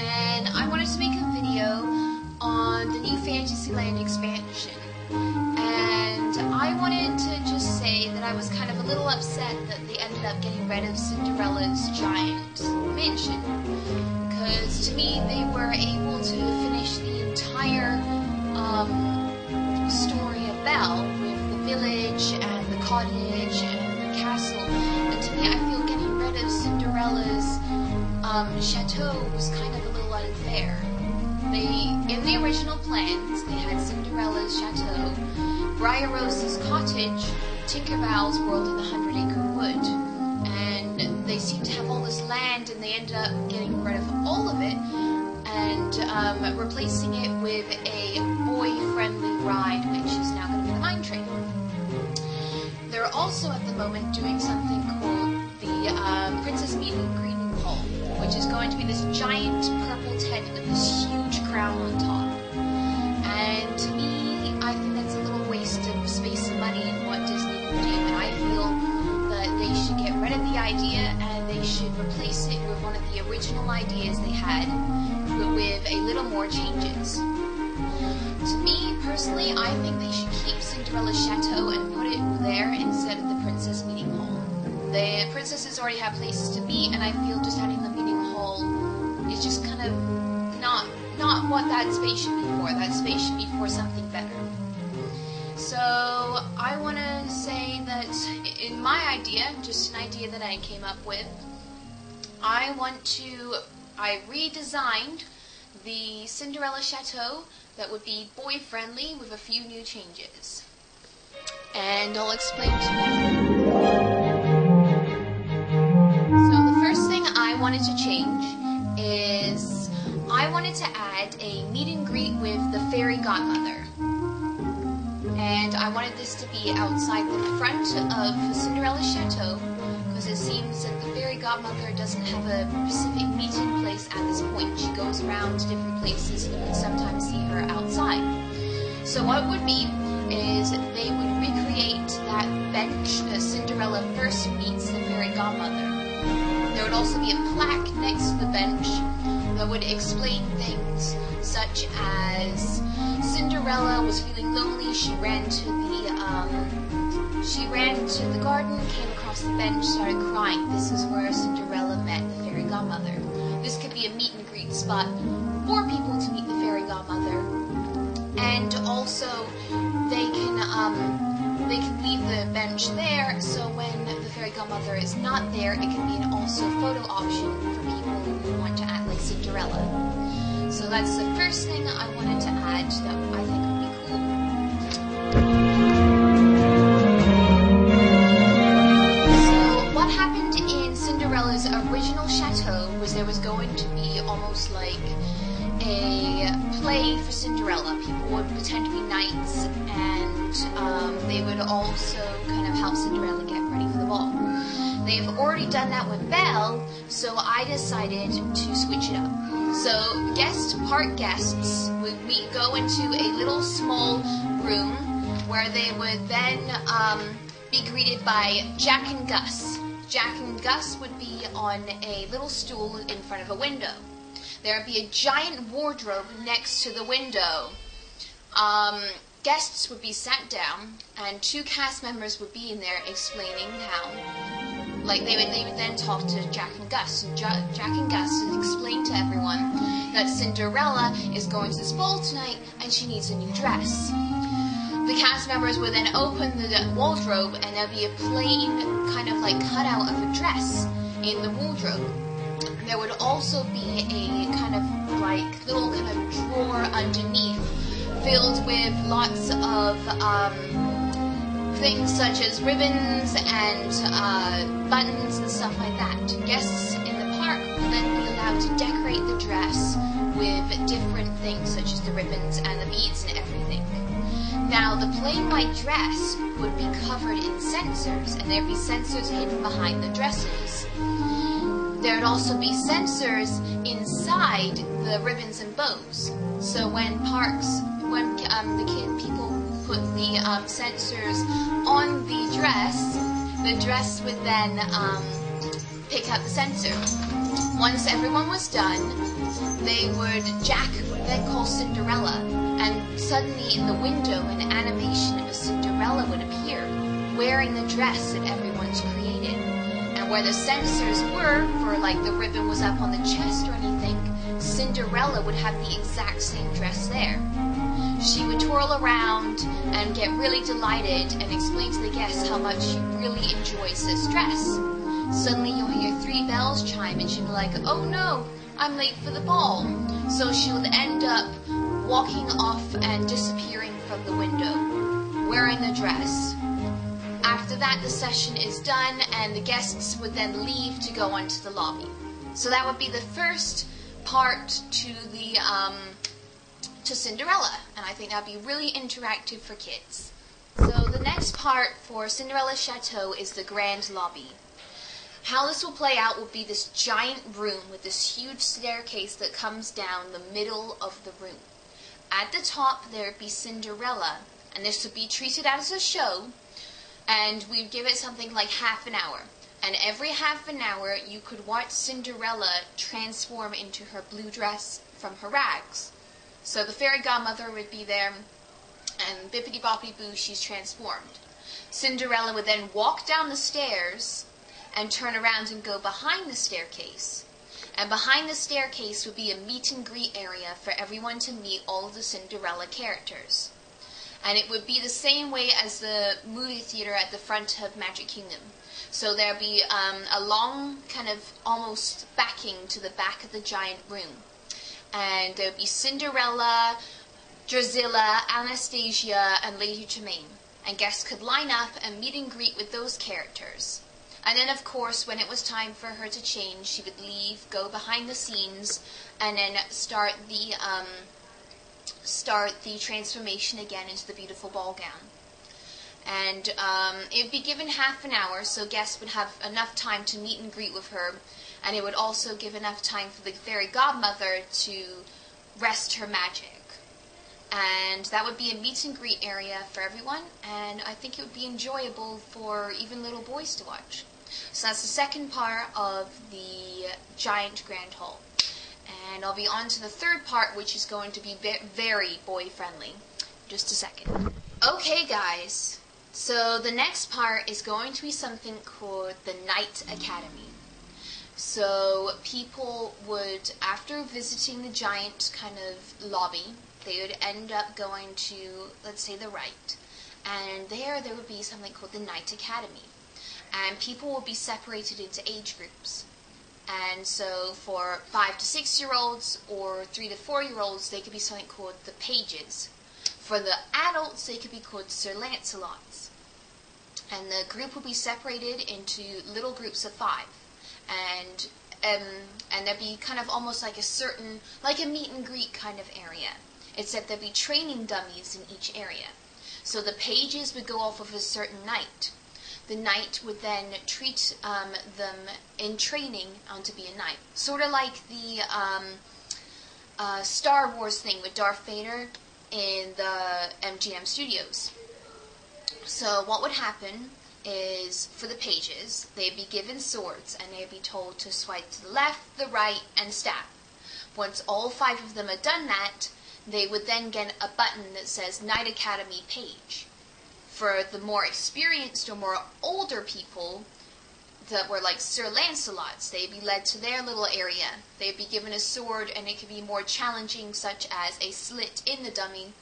and I wanted to make a video on the new Fantasyland expansion. And I wanted to just say that I was kind of a little upset that they ended up getting rid of Cinderella's giant mansion. Because to me, they were able to finish the entire story of Belle with the village and the cottage and the castle. And to me, I feel getting rid of Cinderella's chateau was kind of a little unfair. In the original plans, they had Cinderella's chateau, Briar Rose's cottage, Tinkerbell's world, and the 100-acre wood. And they seem to have all this land, and they ended up getting rid of all of it and replacing it with a boy-friendly ride, which is now going to be the Mine Train. They're also at the moment doing something called the Princess Meeting and Greeting Hall, which is going to be this giant purple tent with this huge crown on top. And to me, I think that's a little waste of space and money in what Disney can do, and I feel that they should get rid of the idea and they should replace it with one of the original ideas they had, but with a little more changes. To me, personally, I think they should keep Cinderella's chateau and put it there instead of the Princess Meeting Hall. The princesses already have places to be, and I feel just adding the meeting hall is just kind of not what that space should be for. That space should be for something better. So I want to say that in my idea, just an idea that I came up with, I redesigned the Cinderella Chateau that would be boy-friendly with a few new changes. And I'll explain to you. So the first thing I wanted to change is I wanted to add a meet and greet with the fairy godmother. And I wanted this to be outside the front of Cinderella's Chateau, because it seems that the fairy godmother doesn't have a specific meeting place at this point. She goes around to different places and you can sometimes see her outside. So what it would be is they would recreate that bench that Cinderella first meets the fairy godmother. There would also be a plaque next to the bench that would explain things such as Cinderella was feeling lonely, she ran to the garden, came across the bench, started crying. This is where Cinderella met the fairy godmother. This could be a meet and greet spot for people to meet the fairy godmother. And also they can leave the bench there, so when the fairy godmother is not there, it can be an also photo option for people who want to act like Cinderella. So that's the first thing I wanted to add that I think would be cool. So what happened in Cinderella's original chateau was there was going to be almost like a play for Cinderella. People would pretend to be knights, and they would also kind of help Cinderella get ready for the ball. They've already done that with Belle, so I decided to switch it up. So park guests would go into a little small room where they would then be greeted by Jack and Gus. Jack and Gus would be on a little stool in front of a window. There would be a giant wardrobe next to the window. Guests would be sat down, and two cast members would be in there explaining how. Like they would then talk to Jack and Gus, and Jack and Gus would explain to everyone that Cinderella is going to this ball tonight, and she needs a new dress. The cast members would then open the wardrobe, and there'd be a plain kind of like cutout of a dress in the wardrobe. There would also be a kind of like little kind of drawer underneath filled with lots of things such as ribbons and buttons and stuff like that. Guests in the park will then be allowed to decorate the dress with different things such as the ribbons and the beads and everything. Now, the plain white dress would be covered in sensors, and there'd be sensors hidden behind the dresses. There'd also be sensors inside the ribbons and bows. So when people put the sensors on the dress would then pick up the sensor. Once everyone was done, Jack would then call Cinderella, and suddenly in the window an animation of a Cinderella would appear, wearing the dress that everyone's created. And where the censors were, for like the ribbon was up on the chest or anything, Cinderella would have the exact same dress there. She would twirl around and get really delighted and explain to the guests how much she really enjoys this dress. Suddenly you'll hear 3 bells chime and she'll be like, oh no, I'm late for the ball. So she'll end up walking off and disappearing from the window, wearing the dress. After that, the session is done and the guests would then leave to go onto the lobby. So that would be the first part to Cinderella, and I think that would be really interactive for kids. So the next part for Cinderella's Chateau is the grand lobby. How this will play out will be this giant room with this huge staircase that comes down the middle of the room. At the top there would be Cinderella, and this would be treated as a show, and we'd give it something like half an hour. And every half an hour you could watch Cinderella transform into her blue dress from her rags. So the fairy godmother would be there, and bippity boppity boo, she's transformed. Cinderella would then walk down the stairs and turn around and go behind the staircase. And behind the staircase would be a meet and greet area for everyone to meet all of the Cinderella characters. And it would be the same way as the movie theater at the front of Magic Kingdom. So there'd be a long kind of almost backing to the back of the giant room. And there would be Cinderella, Drusilla, Anastasia, and Lady Tremaine. And guests could line up and meet and greet with those characters. And then, of course, when it was time for her to change, she would leave, go behind the scenes, and then start the transformation again into the beautiful ball gown. And it would be given half an hour, so guests would have enough time to meet and greet with her, and it would also give enough time for the fairy godmother to rest her magic. And that would be a meet and greet area for everyone, and I think it would be enjoyable for even little boys to watch. So that's the second part of the giant grand hall. And I'll be on to the third part, which is going to be very boy-friendly. Just a second. Okay, guys. So the next part is going to be something called the Night Academy. So people would, after visiting the giant kind of lobby, they would end up going to, let's say, the right. And there would be something called the Night Academy. And people will be separated into age groups. And so for 5 to 6-year-olds or 3 to 4-year-olds, they could be something called the pages. For the adults, they could be called Sir Lancelots. And the group will be separated into little groups of 5. And there'd be kind of almost like a meet and greet kind of area. Except there'd be training dummies in each area. So the pages would go off of a certain knight. The knight would then treat them in training to be a knight. Sort of like the Star Wars thing with Darth Vader in the MGM studios. So what would happen is, for the pages, they'd be given swords and they'd be told to swipe to the left, the right, and stab. Once all 5 of them had done that, they would then get a button that says Knight Academy page. For the more experienced or more older people that were like Sir Lancelots, they'd be led to their little area. They'd be given a sword, and it could be more challenging, such as a slit in the dummy.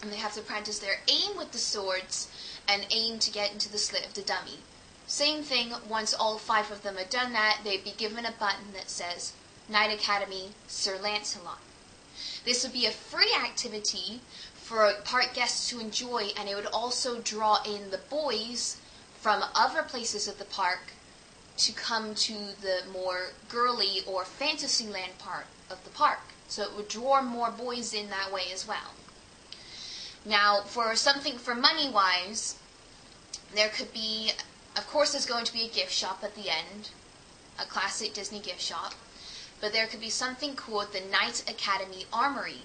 And they have to practice their aim with the swords and aim to get into the slit of the dummy. Same thing, once all 5 of them had done that, they'd be given a button that says Knight Academy Sir Lancelot. This would be a free activity for park guests to enjoy, and it would also draw in the boys from other places of the park to come to the more girly or Fantasyland part of the park. So it would draw more boys in that way as well. Now, for something for money-wise, there could be, of course there's going to be a gift shop at the end, a classic Disney gift shop, but there could be something called the Knight Academy Armory,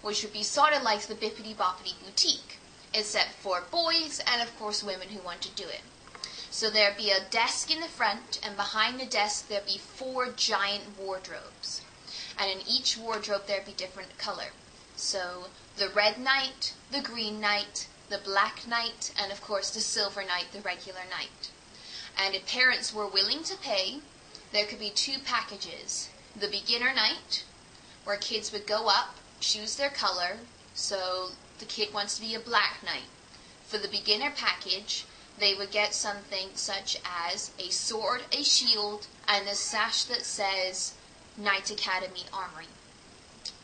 which would be sort of like the Bippity Boppity Boutique, except for boys and, of course, women who want to do it. So there'd be a desk in the front, and behind the desk there'd be 4 giant wardrobes. And in each wardrobe there'd be different color. So the red knight, the green knight, the black knight, and of course the silver knight, the regular knight. And if parents were willing to pay, there could be 2 packages. The beginner night, where kids would go up, choose their color. So the kid wants to be a black knight. For the beginner package, they would get something such as a sword, a shield, and a sash that says Knight Academy Armory.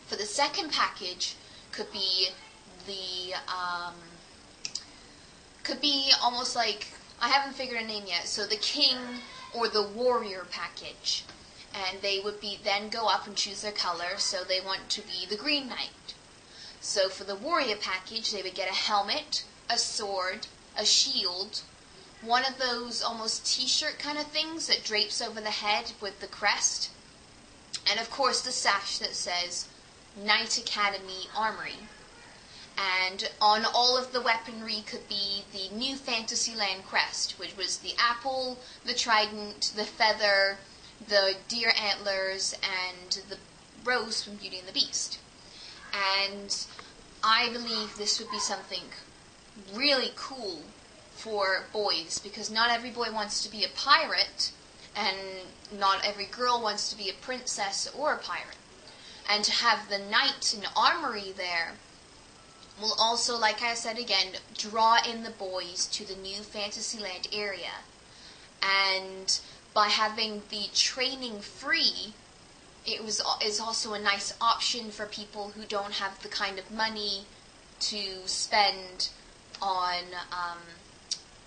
For the second package, could be almost like, I haven't figured a name yet, so the king or the warrior package. And they would then go up and choose their color, so they want to be the green knight. So for the warrior package, they would get a helmet, a sword, a shield, one of those almost t-shirt kind of things that drapes over the head with the crest, and of course the sash that says Knight Academy Armory. And on all of the weaponry could be the new Fantasyland crest, which was the apple, the trident, the feather, the deer antlers, and the rose from Beauty and the Beast. And I believe this would be something really cool for boys, because not every boy wants to be a pirate, and not every girl wants to be a princess or a pirate. And to have the knight and armory there will also, like I said again, draw in the boys to the new Fantasyland area. And by having the training free, is also a nice option for people who don't have the kind of money to spend on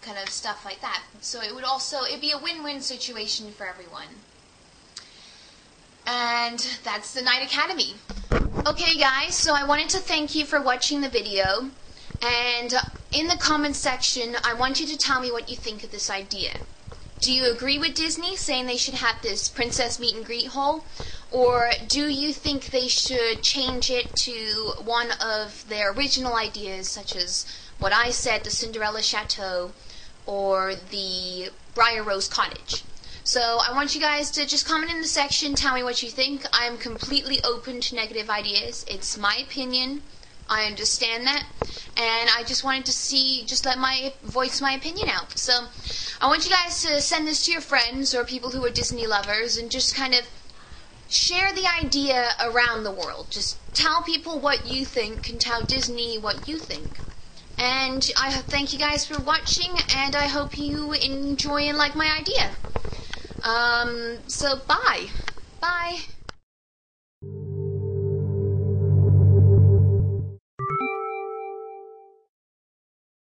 kind of stuff like that. So it'd be a win-win situation for everyone. And that's the Knight Academy. Okay guys, so I wanted to thank you for watching the video, and in the comments section I want you to tell me what you think of this idea. Do you agree with Disney saying they should have this princess meet and greet hall, or do you think they should change it to one of their original ideas, such as what I said, the Cinderella Chateau or the Briar Rose Cottage? So I want you guys to just comment in the section, tell me what you think. I'm completely open to negative ideas. It's my opinion. I understand that. And I just wanted to voice my opinion out. So I want you guys to send this to your friends or people who are Disney lovers, and just kind of share the idea around the world. Just tell people what you think and tell Disney what you think. And I thank you guys for watching, and I hope you enjoy and like my idea. So bye. Bye.